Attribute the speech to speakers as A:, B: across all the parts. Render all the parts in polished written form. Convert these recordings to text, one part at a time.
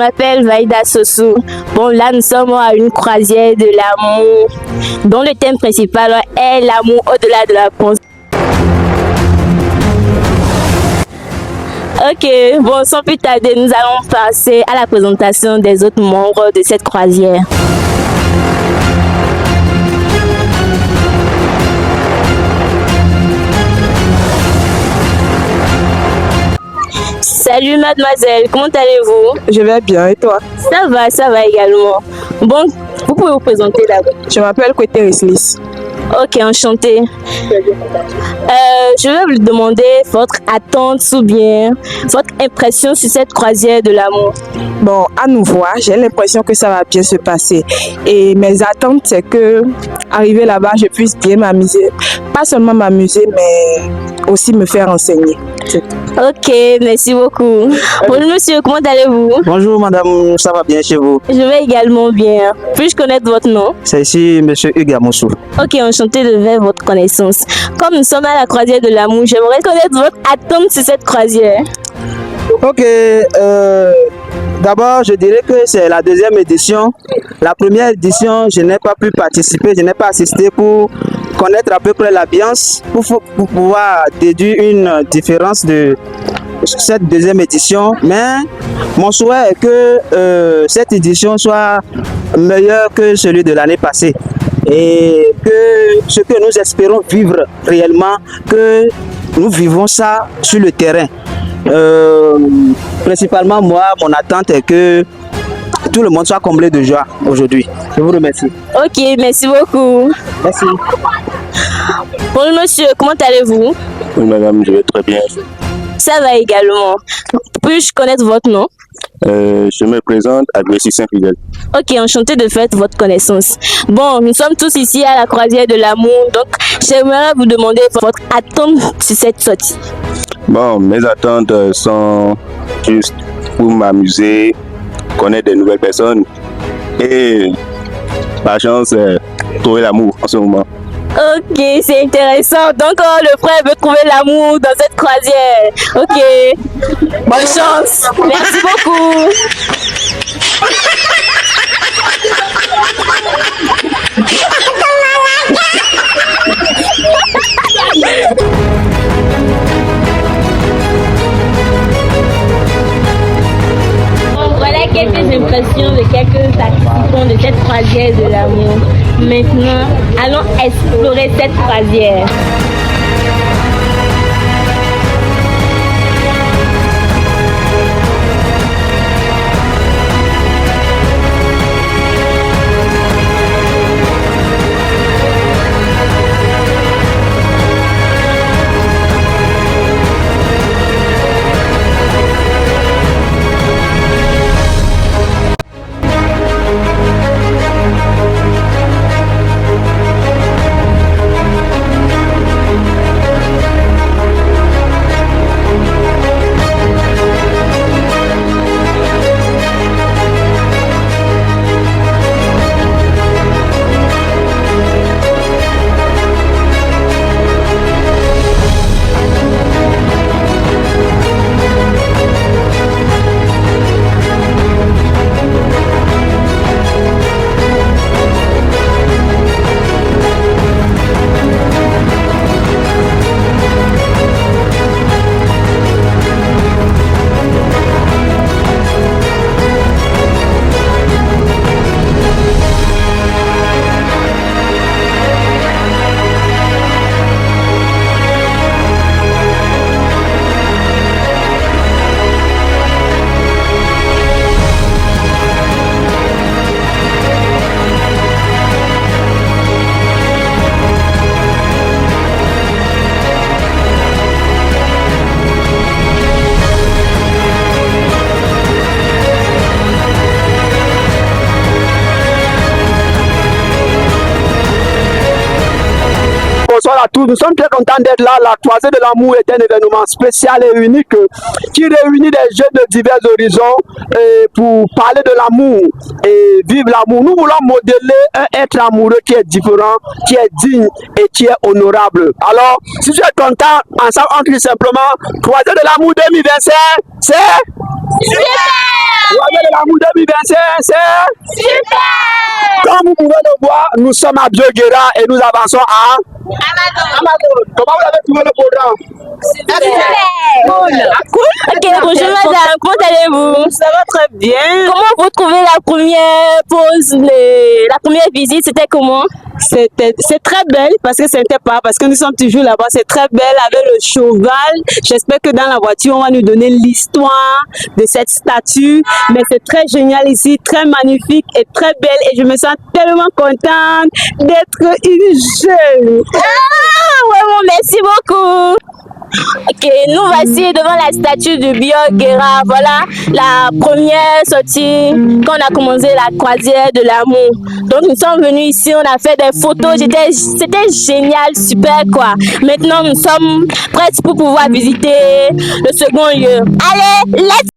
A: m'appelle Vaïda Sossou. Bon, là, nous sommes à une croisière de l'amour, dont le thème principal est l'amour au-delà de la pensée. Ok, bon, sans plus tarder, nous allons passer à la présentation des autres membres de cette croisière. Salut mademoiselle, comment allez-vous?
B: Je vais bien, et toi?
A: Ça va également. Bon, vous pouvez vous présenter d'abord.
B: Je m'appelle Kwete Rislis.
A: Ok, enchantée. Je vais vous demander votre attente ou bien votre impression sur cette croisière de l'amour.
B: Bon, à nous voir, j'ai l'impression que ça va bien se passer. Et mes attentes, c'est que, arrivé là-bas, je puisse bien m'amuser. Pas seulement m'amuser, mais aussi me faire enseigner.
A: Ok, merci beaucoup. Bonjour monsieur, comment allez-vous?
C: Bonjour madame, ça va bien chez vous?
A: Je vais également bien. Puis-je connaître votre nom?
C: C'est ici monsieur Hugues Amoussou.
A: Ok, enchanté de faire votre connaissance. Comme nous sommes à la croisière de l'amour, j'aimerais connaître votre attente sur cette croisière.
C: Ok, d'abord je dirais que c'est la deuxième édition. La première édition, je n'ai pas pu participer, je n'ai pas assisté pour connaître à peu près l'ambiance, pour pouvoir déduire une différence de cette deuxième édition. Mais mon souhait est que cette édition soit meilleure que celui de l'année passée. Et que ce que nous espérons vivre réellement, que nous vivons ça sur le terrain. Principalement moi, mon attente est que tout le monde soit comblé de joie aujourd'hui. Je vous remercie.
A: Ok, merci beaucoup.
C: Merci.
A: Bonjour monsieur, comment allez-vous?
D: Oui madame, je vais très bien.
A: Ça va également. Puis-je connaître votre nom?
D: Je me présente à Grécy Saint-Fidèle.
A: Ok, enchanté de faire votre connaissance. Bon, nous sommes tous ici à la croisière de l'amour, donc j'aimerais vous demander votre attente sur cette sortie.
D: Bon, mes attentes sont juste pour m'amuser, connaître de nouvelles personnes et par chance trouver l'amour en ce moment.
A: Ok, c'est intéressant. Donc le frère veut trouver l'amour dans cette croisière. Ok, bonne chance. Merci beaucoup. Voilà quelques impressions de quelques participants de cette croisière de l'amour. Maintenant, allons explorer cette croisière.
C: à tous, nous sommes très contents d'être là. La Croisée de l'amour est un événement spécial et unique qui réunit des jeunes de divers horizons pour parler de l'amour et vivre l'amour. Nous voulons modeler un être amoureux qui est différent, qui est digne et qui est honorable. Alors, si tu es content, ensemble on crie simplement Croisée de l'amour 2025, c'est
A: Super!
C: Croisée de l'amour 2025, c'est
A: Super!
C: Comme vous pouvez le voir, nous sommes à Bioguera et nous avançons à Amazon. Comment vous avez trouvé le programme?
A: Super! Cool! Ok, bonjour madame, comment allez-vous?
B: Ça va très bien.
A: Comment vous trouvez la première pause, la première visite, c'était comment?
B: C'est très belle parce que c'était pas, parce que nous sommes toujours là-bas, c'est très belle avec le cheval. J'espère que dans la voiture, on va nous donner l'histoire de cette statue. Mais c'est très génial ici, très magnifique et très belle. Et je me sens tellement contente d'être une jeune.
A: Ah, vraiment, merci beaucoup! Ok, nous voici devant la statue de Bioguera. Voilà la première sortie quand on a commencé la croisière de l'amour. Donc nous sommes venus ici, on a fait des photos, c'était génial, super quoi. Maintenant nous sommes prêts pour pouvoir visiter le second lieu. Allez, let's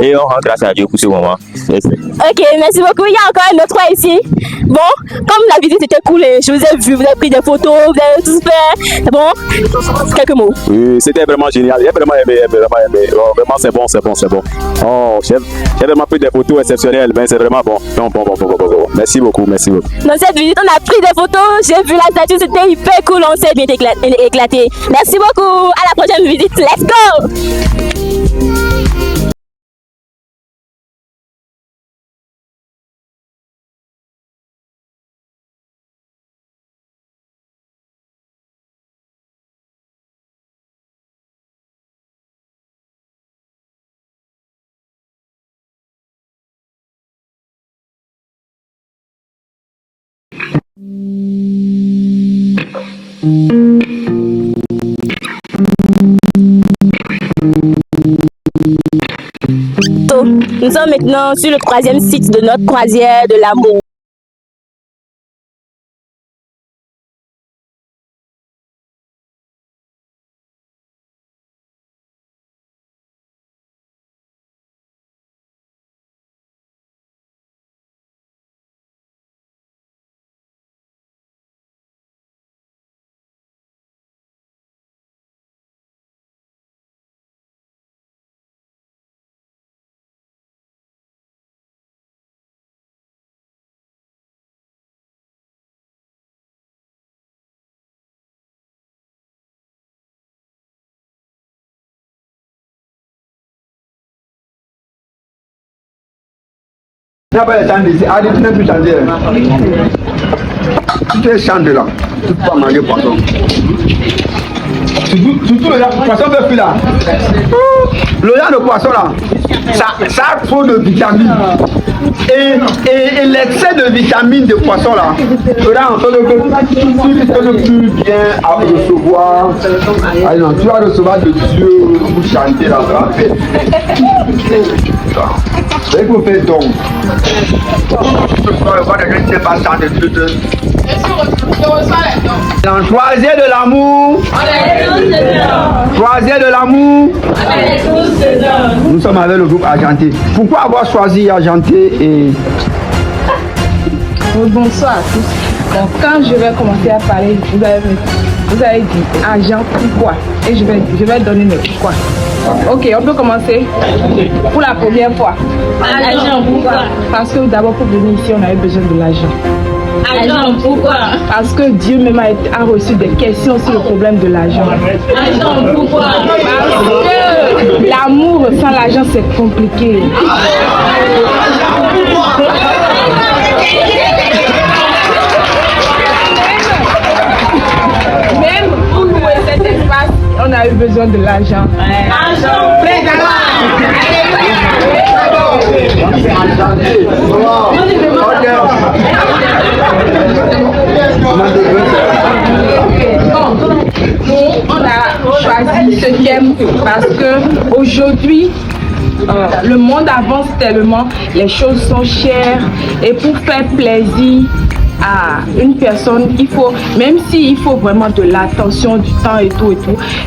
D: Et on rend grâce à Dieu pour ce moment. Merci.
A: Ok, merci beaucoup. Il y a encore un autre aussi. Bon, comme la visite était cool, je vous ai vu, vous avez pris des photos, vous avez tout fait. C'est bon? Quelques mots.
E: Oui, c'était vraiment génial. J'ai vraiment aimé, Oh, vraiment, c'est bon. Oh, j'ai vraiment pris des photos exceptionnelles. Ben, c'est vraiment bon. Bon. Merci beaucoup.
A: Dans cette visite, on a pris des photos. J'ai vu la statue, c'était hyper cool. On s'est bien éclaté. Merci beaucoup. À la prochaine visite. Let's go! Nous sommes maintenant sur le 3e site de notre croisière de l'amour.
C: Tu n'as pas les chanter ici. Allez, tu n'as plus chanter. Tu te chantes là. Tu ne peux pas manger poisson. Surtout le poisson fait plus là. Le de poisson là.
F: ça a trop de vitamines. Et l'excès de vitamines de poisson là fera en sorte que tu ne peux plus bien recevoir. Alors, tu vas recevoir de Dieu pour chanter là. C'est pour faire donc. Dans troisième de l'amour. Troisième de l'amour. Nous sommes avec le groupe Argenté. Pourquoi avoir choisi Argenté et...
B: Bonsoir à tous. Donc, quand je vais commencer à parler, vous avez dit argent, pourquoi? Et je vais donner mes pourquoi. Ok, on peut commencer pour la première fois.
A: Argent, pourquoi?
B: Parce que d'abord, pour venir ici, on avait besoin de l'argent.
A: Argent, pourquoi?
B: Parce que Dieu même a reçu des questions sur le problème de l'argent.
A: Argent, pourquoi?
B: Parce que l'amour sans l'argent, c'est compliqué. Même pour louer cet espace, on a eu besoin de l'argent. On a choisi ce thème parce que aujourd'hui, le monde avance tellement, les choses sont chères et pour faire plaisir à une personne, il faut, même s'il faut vraiment de l'attention, du temps et tout,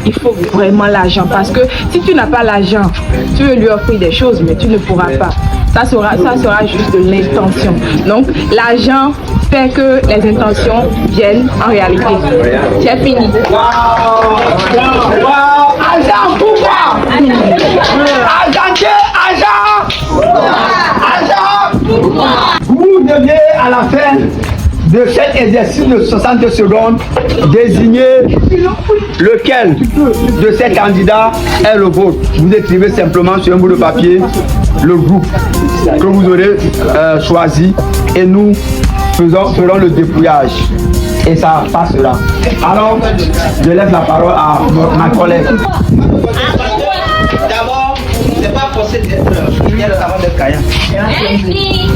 B: il faut vraiment l'argent parce que si tu n'as pas l'argent, tu veux lui offrir des choses mais tu ne pourras pas. Ça sera juste de l'intention. Donc l'argent fait que les intentions viennent en réalité. C'est fini.
F: Argent, pourquoi? Argenté, argent! Argent! Vous deviez à la fin de cet exercice de 60 secondes désigner lequel de ces candidats est le vôtre. Vous écrivez simplement sur un bout de papier le groupe que vous aurez choisi et nous ferons le dépouillage et ça passera. Alors, je laisse la parole à ma collègue.
C: D'abord, c'est pas forcé d'être fidèle avant d'être caillant.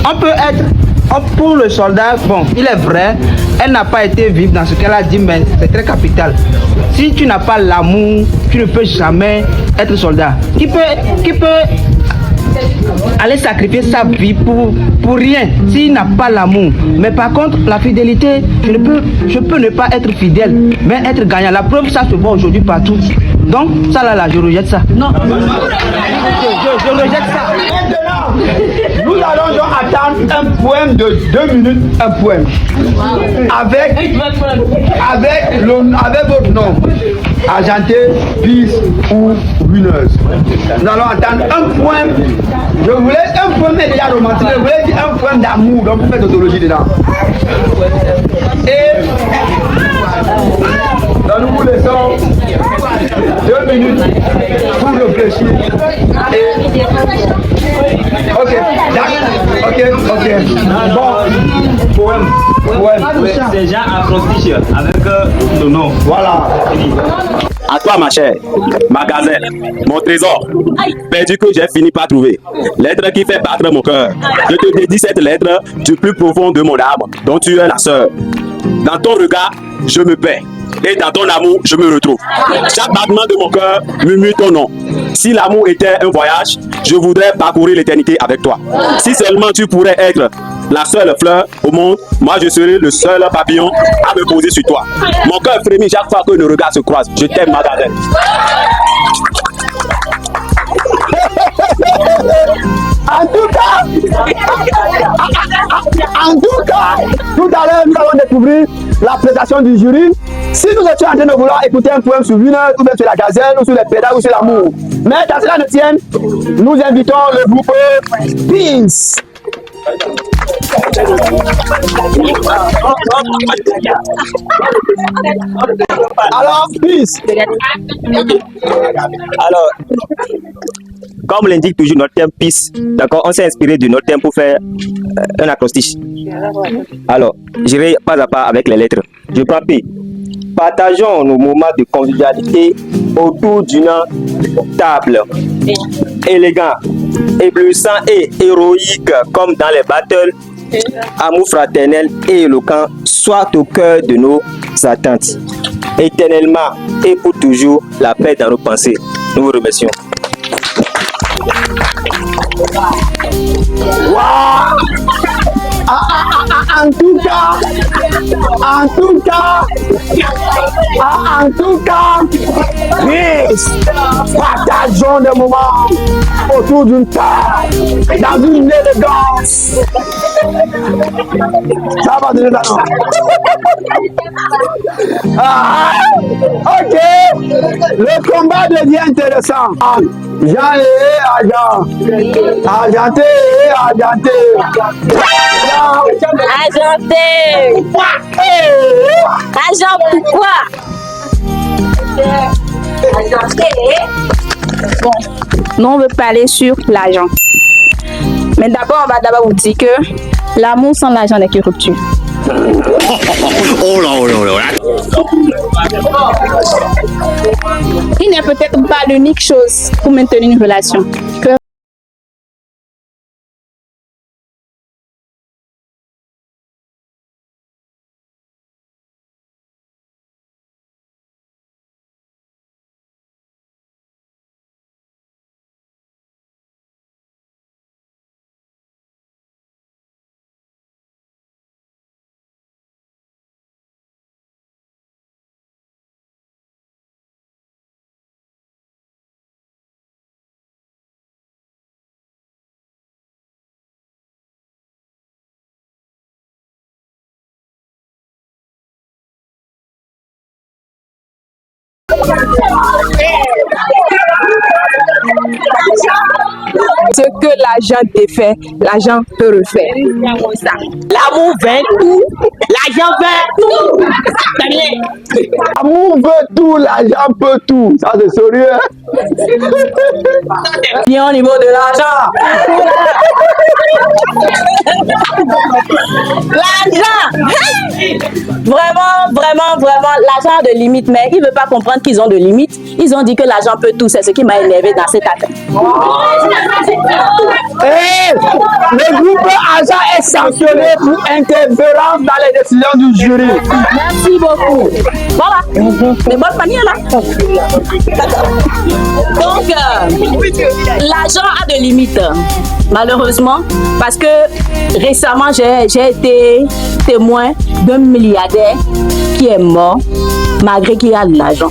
C: On peut être, pour le soldat, bon, il est vrai, elle n'a pas été vive dans ce qu'elle a dit, mais c'est très capital. Si tu n'as pas l'amour, tu ne peux jamais être soldat. Qui peut aller sacrifier sa vie pour rien s'il n'a pas l'amour. Mais par contre, la fidélité, je peux ne pas être fidèle, mais être gagnant. La preuve, ça se voit aujourd'hui partout. Donc, ça là, je rejette ça. Non. Je rejette ça.
F: Maintenant, nous allons donc attendre un poème de 2 minutes, un poème. Avec votre nom. Argenté, Peace ou Winners. Nous allons attendre un poème. Je voulais un poème déjà romantique. Je voulais dire un poème d'amour. Donc, vous faites d'autologie dedans. Et nous vous laissons 2 minutes pour réfléchir. Ok. Bon, poème.
G: C'est déjà acrostiche avec le nom.
F: Voilà.
E: À toi, ma chère, ma gazelle, mon trésor, perdu que j'ai fini par trouver. Lettre qui fait battre mon cœur. Je te dédie cette lettre du plus profond de mon âme, dont tu es la sœur. Dans ton regard, je me perds. Et dans ton amour, je me retrouve. Chaque battement de mon cœur murmure ton nom. Si l'amour était un voyage, je voudrais parcourir l'éternité avec toi. Si seulement tu pourrais être la seule fleur au monde, moi je serais le seul papillon à me poser sur toi. Mon cœur frémit chaque fois que nos regards se croisent. Je t'aime, ma gazelle.
F: En tout cas, tout à l'heure, nous allons découvrir la prestation du jury. Si nous étions en train de vouloir écouter un poème sur Winners, ou même sur la gazelle, ou sur les pédales, ou sur l'amour. Mais dans cela ne tienne, nous invitons le groupe Peace. Alors, Peace.
G: Alors, comme l'indique toujours notre thème Peace, d'accord, on s'est inspiré de notre thème pour faire un acrostiche. Alors, j'irai pas à pas avec les lettres. Je prends P. Partageons nos moments de convivialité autour d'une table élégante éblouissant et héroïque comme dans les battles, amour fraternel et éloquent soit au cœur de nos attentes. Éternellement et pour toujours, la paix dans nos pensées. Nous vous remercions.
F: Waouh! En tout cas, Chris, partageons des moments autour d'une table, dans une élégance. Ça va donner la main. Ok, le combat devient intéressant. Jean et Argent, argenté et argenté.
A: Argenté. Argent, pourquoi?
B: Bon, nous on veut parler sur l'argent. Mais d'abord, on va d'abord vous dire que l'amour sans l'argent n'est que rupture. Il n'est peut-être pas l'unique chose pour maintenir une relation. Ce que l'argent défait, l'argent peut refaire.
A: L'amour veut tout, l'argent veut tout.
F: L'amour veut tout, l'argent peut tout. Ça c'est sérieux.
A: Bien au niveau de l'argent. L'argent. Vraiment, l'argent a de limites, mais ils ne veulent pas comprendre qu'ils ont de limites. Ils ont dit que l'argent peut tout, c'est ce qui m'a énervé dans cette affaire.
F: Et le groupe Argent est sanctionné pour interférence dans les décisions du jury.
A: Merci beaucoup. Voilà, les bonnes manières là. Donc, l'argent a de limites, malheureusement, parce que récemment, j'ai été témoin d'un milliardaire qui est mort, malgré qu'il y a de l'argent.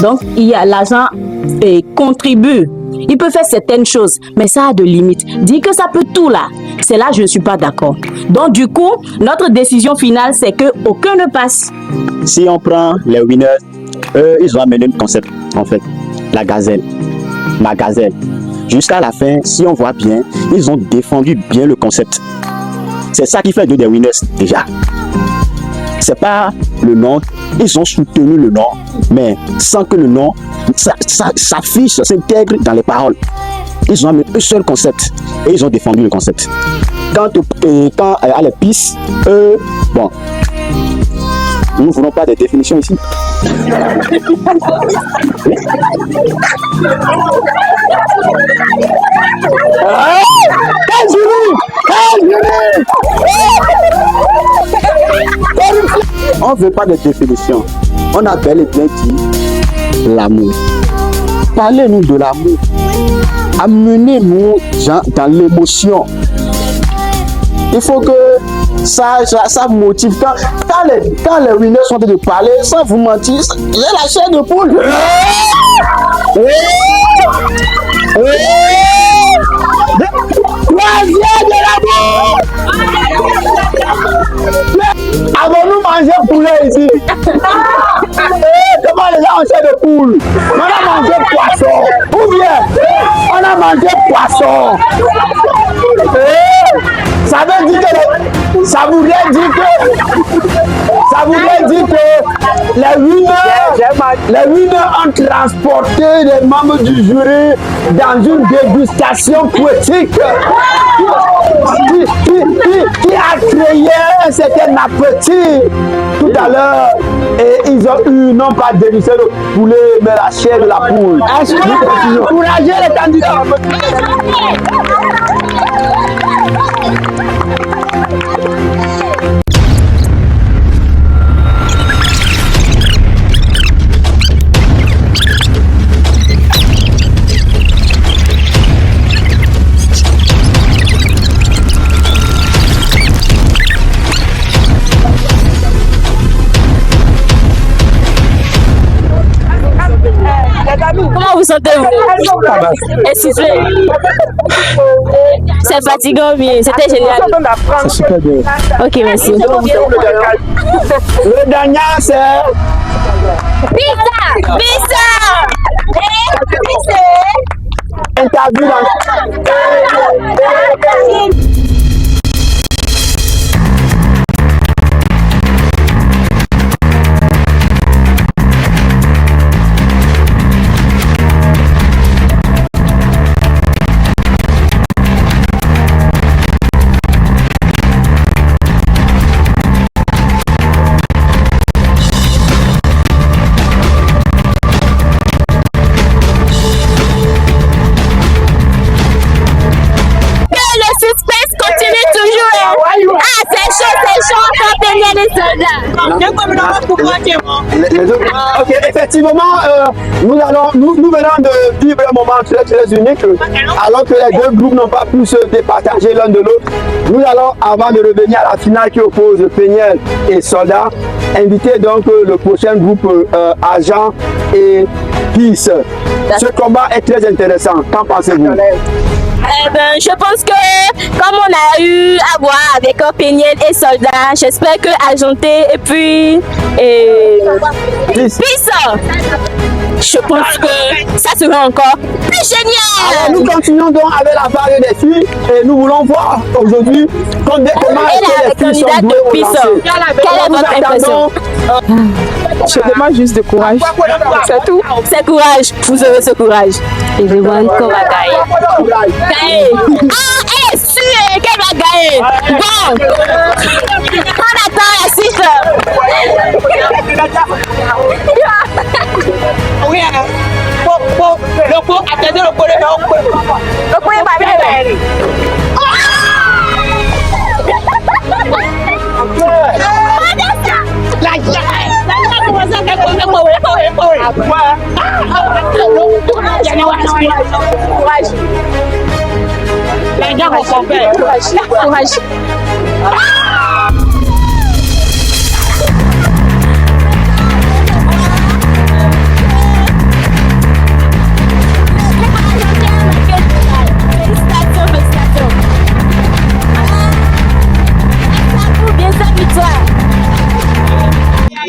A: Donc, l'argent contribue. Il peut faire certaines choses, mais ça a de limites. Dire que ça peut tout là, c'est là que je ne suis pas d'accord. Donc du coup, notre décision finale, c'est que aucun ne passe.
E: Si on prend les winners, eux, ils ont amené un concept, en fait, la gazelle, ma gazelle. Jusqu'à la fin, si on voit bien, ils ont défendu bien le concept. C'est ça qui fait d'eux des winners déjà. C'est pas le nom, ils ont soutenu le nom, mais sans que le nom s'affiche, s'intègre dans les paroles. Ils ont amené un seul concept et ils ont défendu le concept. Quand à les pistes, bon, nous ne voulons pas de définition ici. On ne veut pas de définition. On a bel et bien dit l'amour. Parlez-nous de l'amour. Amenez-nous dans l'émotion. Il faut que ça motive. Quand les winners sont en train de parler, sans vous mentir, j'ai la chair de poule.
F: Croisière de l'amour. Avons-nous mangé poulet ici? Comment les gens ont chair de poule? On a mangé poisson. Ou bien, on a mangé poisson. Ça veut dire que ça voudrait dire que les winners ont transporté les membres du jury dans une dégustation poétique qui a créé un certain appétit tout à l'heure et ils eu non pas dévissé le poulet, mais la chair de la poule. Encouragez les candidats.
A: Comment vous sentez-vous? Essoufflé. C'est fatigant, mais c'était génial.
C: C'est super bien.
A: Ok, merci.
F: Le gagnant, c'est...
A: Pizza! Pizza!
F: Interview dans... Ok, effectivement, nous venons de vivre un moment très unique, alors que les deux groupes n'ont pas pu se départager l'un de l'autre. Nous allons, avant de revenir à la finale qui oppose Péniel et Soldat, inviter donc le prochain groupe Agent et Peace. Ce combat est très intéressant. Qu'en pensez-vous?
A: Je pense que comme on a eu à voir avec Péniel et Soldat, j'espère que Agenté et puis Peace, je pense que ça sera encore plus génial.
F: Alors nous continuons donc avec la vague des filles et nous voulons voir aujourd'hui comment les filles sont douées au lancer.
A: Quelle est votre impression?
B: Je demande juste de courage. C'est tout.
A: C'est courage, vous avez ce courage. Et je vois encore à gagner. Gagner. Ah, elle est sûre qu'elle va gagner. Bon, on attend la suite.
H: Oui, le pot, attendez le pot de l'eau. Le pot est pas bien.
A: Courage.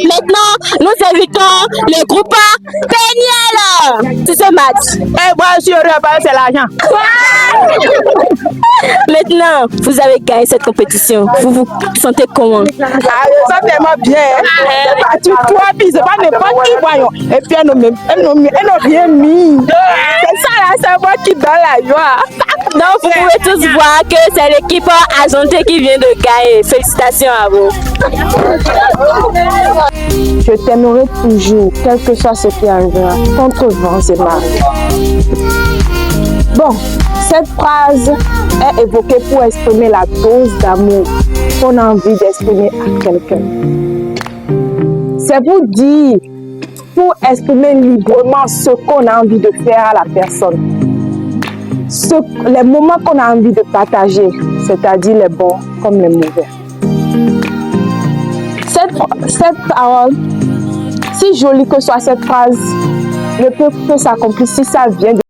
A: Maintenant, nous invitons le groupe Péniel sur ce match.
H: Eh, moi, je suis heureux, c'est l'argent.
A: Maintenant, vous avez gagné cette compétition. Vous vous sentez comment?
B: Ah, je sens tellement bien. C'est pas tu toi, puis c'est pas n'importe qui, voyons. Et puis, elles n'ont rien mis. C'est ça, là, c'est moi qui donne la joie.
A: Donc, vous pouvez tous voir que c'est l'équipe Agenté qui vient de gagner. Félicitations à vous.
B: Je t'aimerai toujours, quel que soit ce qui arrivera, contre vents et marées. Bon, cette phrase est évoquée pour exprimer la dose d'amour qu'on a envie d'exprimer à quelqu'un. C'est pour dire, pour exprimer librement ce qu'on a envie de faire à la personne. Les moments qu'on a envie de partager, c'est-à-dire les bons comme les mauvais. Cette parole, si jolie que soit cette phrase, ne peut que s'accomplir si ça vient de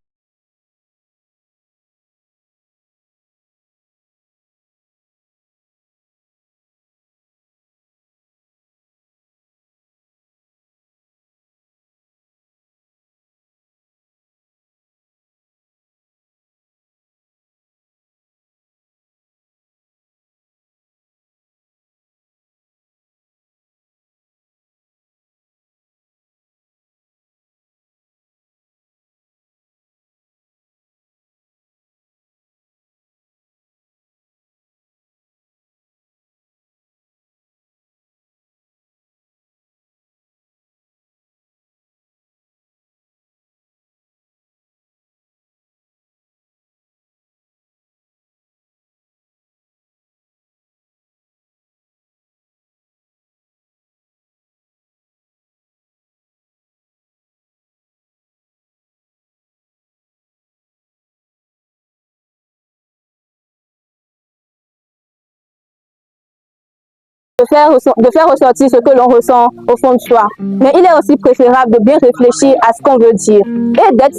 A: de faire ressortir ce que l'on ressent au fond de soi. Mais il est aussi préférable de bien réfléchir à ce qu'on veut dire et d'être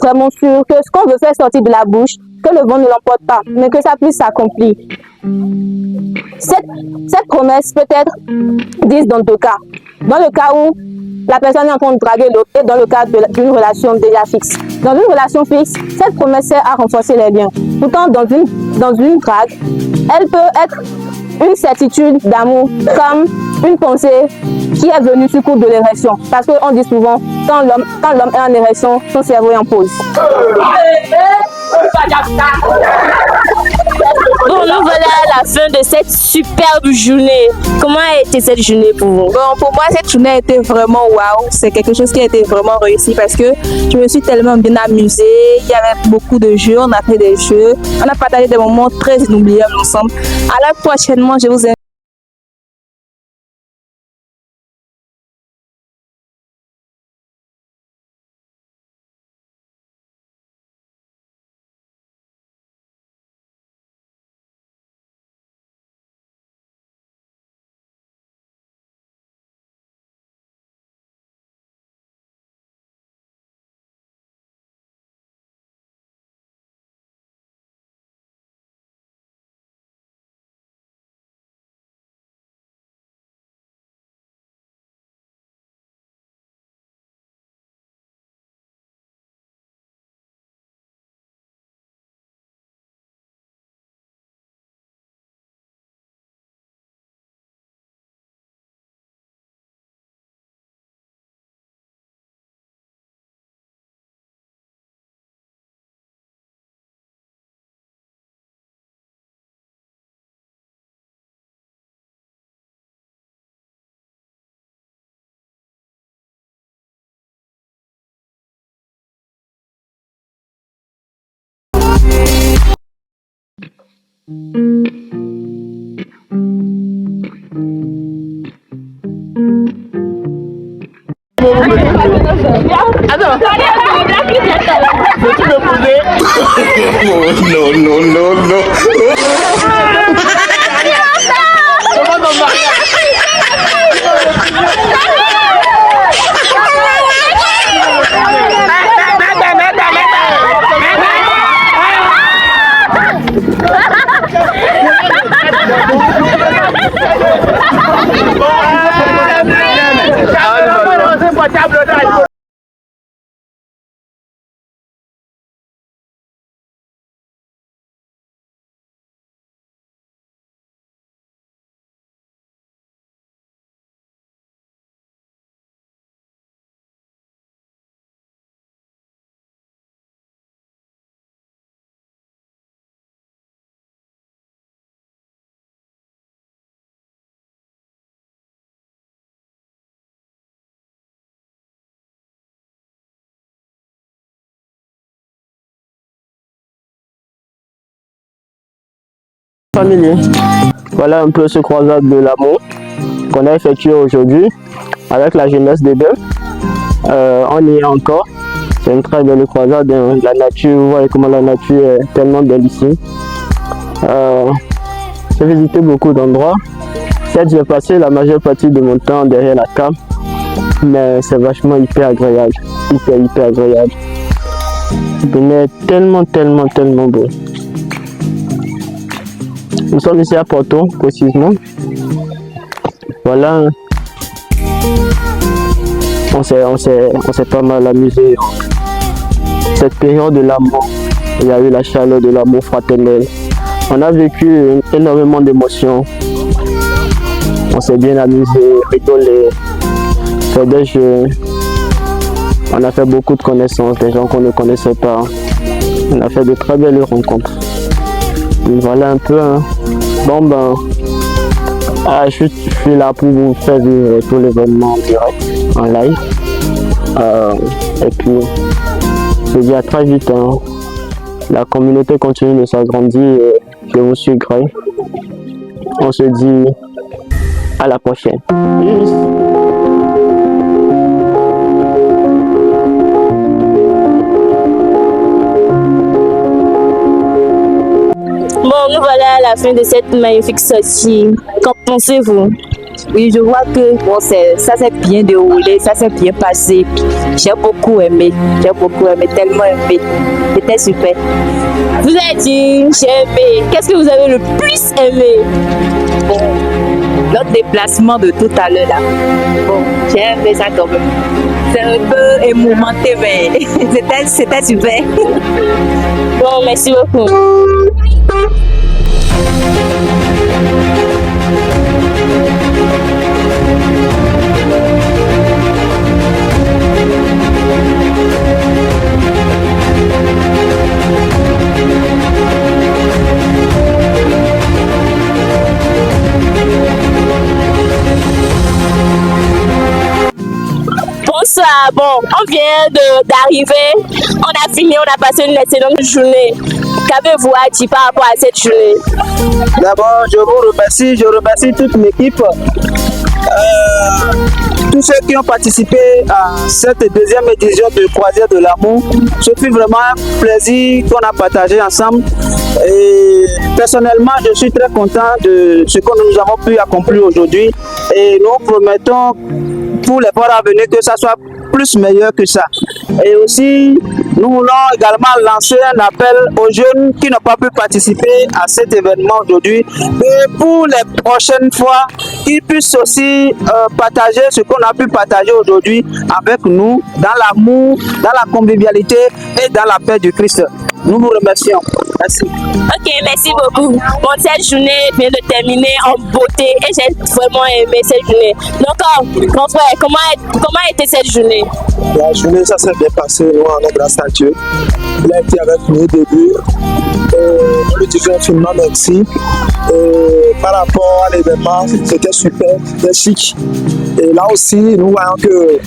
A: vraiment sûr que ce qu'on veut faire sortir de la bouche, que le vent ne l'emporte pas, mais que ça puisse s'accomplir. Cette promesse peut être dite dans deux cas. Dans le cas où la personne est en train de draguer l'autre et dans le cadre d'une relation déjà fixe. Dans une relation fixe, cette promesse sert à renforcer les liens. Pourtant, dans une drague, elle peut être une certitude d'amour comme une pensée qui est venue sur cours de l'érection. Parce qu'on dit souvent, quand l'homme est en érection, son cerveau est en pause.
I: Bon, nous voilà à la fin de cette superbe journée. Comment a été cette journée pour vous?
B: Bon, pour moi, cette journée a été vraiment waouh. C'est quelque chose qui a été vraiment réussi parce que je me suis tellement bien amusée. Il y avait beaucoup de jeux, on a fait des jeux. On a partagé des moments très inoubliables ensemble. Alors prochainement, je vous invite.
D: No, no, no, no.
J: Familier. Voilà un peu ce croisade de l'amour qu'on a effectué aujourd'hui avec la jeunesse des deux. On y est encore. C'est une très belle croisade. La nature, vous voyez comment la nature est tellement belle ici. J'ai visité beaucoup d'endroits. Certes, j'ai passé la majeure partie de mon temps derrière la cam, mais c'est vachement hyper agréable. Hyper agréable. Il est tellement beau. Nous sommes ici à Porto, précisément. Voilà. On s'est pas mal amusé. Cette période de l'amour, il y a eu la chaleur de l'amour fraternel. On a vécu énormément d'émotions. On s'est bien amusé, rigolé, fait des jeux. On a fait beaucoup de connaissances, des gens qu'on ne connaissait pas. On a fait de très belles rencontres. Et voilà un peu. Hein. Bon ben, je suis là pour vous faire vivre tout l'événement en direct, en live. Et puis, je dis à très vite. Hein. La communauté continue de s'agrandir et je vous suivrai. On se dit à la prochaine. Peace.
I: Bon, nous voilà à
A: la fin de cette magnifique sortie. Qu'en pensez-vous?
H: Oui, je vois que bon, ça s'est bien déroulé, ça s'est bien passé. J'ai beaucoup aimé, tellement aimé. C'était super.
A: Vous avez dit j'ai aimé. Qu'est-ce que vous avez le plus aimé?
H: Bon, notre déplacement de tout à l'heure là. Bon, j'ai aimé ça quand même. C'est un peu émouvementé, mais c'était super.
A: Bon, merci beaucoup. Bonsoir, bon, on vient d'arriver, on a fini, on a passé une excellente journée. Qu'avez-vous à dire par rapport à cette journée?
C: D'abord, je remercie toute l'équipe, tous ceux qui ont participé à cette deuxième édition de Croisière de l'amour. Ce fut vraiment un plaisir qu'on a partagé ensemble. Et personnellement, je suis très content de ce que nous avons pu accomplir aujourd'hui. Et nous promettons pour les fois à venir que ça soit plus meilleur que ça. Et aussi, nous voulons également lancer un appel aux jeunes qui n'ont pas pu participer à cet événement aujourd'hui. Et pour les prochaines fois, qu'ils puissent aussi partager ce qu'on a pu partager aujourd'hui avec nous, dans l'amour, dans la convivialité et dans la paix du Christ. Nous vous remercions. Merci.
A: Ok, merci beaucoup. Bon, cette journée vient de terminer en beauté et j'ai vraiment aimé cette journée. Donc, grand frère, comment était cette journée?
K: La journée, ça s'est bien passé. Nous, en grâce à Dieu. Il a été avec nous au début. Nous lui disons infiniment merci. Par rapport à l'événement, c'était super, c'était chic. Et là aussi, nous voyons que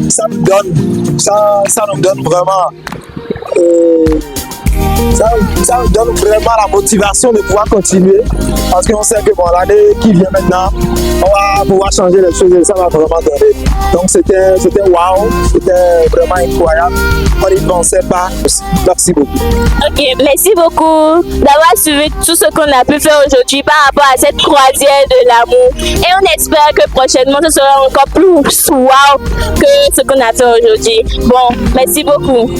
K: ça nous donne vraiment. Ça nous donne vraiment la motivation de pouvoir continuer parce qu'on sait que bon, l'année qui vient maintenant, on va pouvoir changer les choses et ça va vraiment donner. Donc c'était waouh, c'était vraiment incroyable. On n'y pensait pas. Merci beaucoup.
A: Ok, merci beaucoup d'avoir suivi tout ce qu'on a pu faire aujourd'hui par rapport à cette croisière de l'amour. Et on espère que prochainement ce sera encore plus waouh que ce qu'on a fait aujourd'hui. Bon, merci beaucoup.